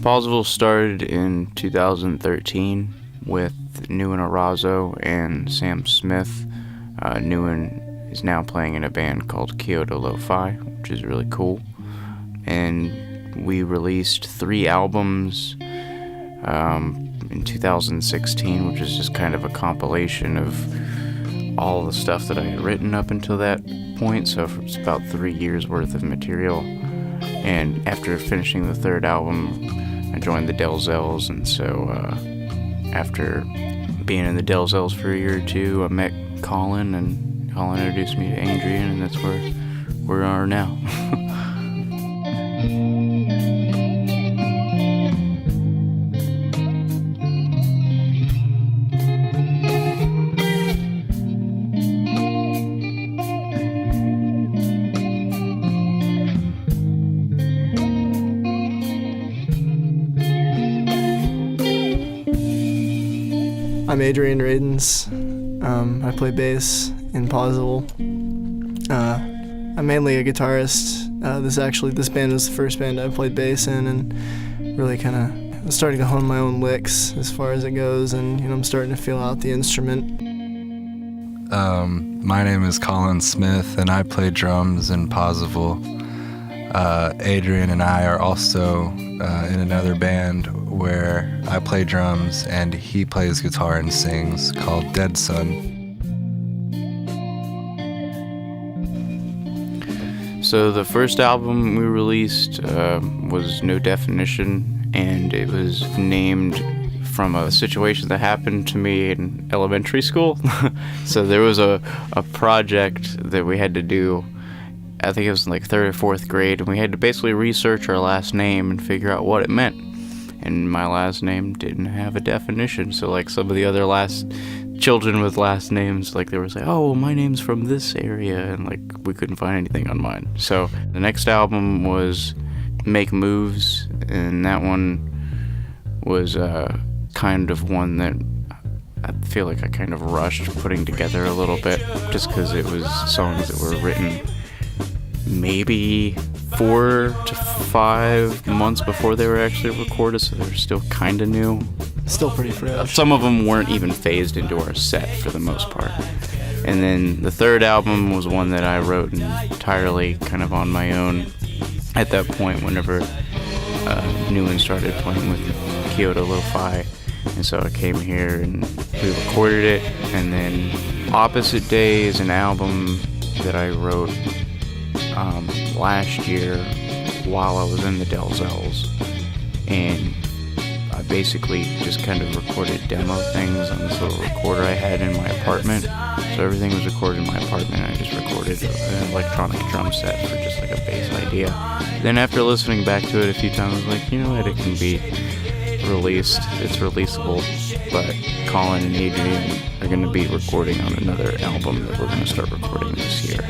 Posival started in 2013 with Newen Arazo and Sam Smith. Newen is now playing in a band called Kyoto Lo-Fi, which is really cool. And we released 3 albums in 2016, which is just kind of a compilation of all the stuff that I had written up until that point. So it's about 3 years worth of material. And after finishing the 3rd album, I joined the Delzells, and so after being in the Delzells for a year or two, I met Colin, and Colin introduced me to Adrian, and that's where we are now. I'm Adrian Radens. I play bass in Posival. I'm mainly a guitarist. This band was the first band I played bass in, and really kind of starting to hone my own licks as far as it goes, and I'm starting to feel out the instrument. My name is Colin Smith, and I play drums in Posival. Adrian and I are also in another band where I play drums and he plays guitar and sings, called Dead Sun. So the first album we released was No Definition, and it was named from a situation that happened to me in elementary school. So there was a project that we had to do. I think it was in like 3rd or 4th grade, and we had to basically research our last name and figure out what it meant. And my last name didn't have a definition, so like some of the other children with last names, like they were saying, oh, well, my name's from this area, and like we couldn't find anything on mine. So the next album was Make Moves, and that one was kind of one that I feel like I kind of rushed putting together a little bit, just because it was songs that were written maybe 4 to 5 months before they were actually recorded, so they were still kind of new. Still pretty fresh. Some of them weren't even phased into our set for the most part. And then the 3rd album was one that I wrote entirely kind of on my own at that point, whenever Newen started playing with Kyoto Lo-Fi. And so I came here and we recorded it. And then Opposite Day is an album that I wrote last year while I was in the Delzells, and I basically just kind of recorded demo things on this little recorder I had in my apartment. So everything was recorded in my apartment, and I just recorded an electronic drum set for just like a bass idea. Then after listening back to it a few times, I was like, you know what, it can be released, it's releasable. But Colin and Adrian are going to be recording on another album that we're going to start recording this year.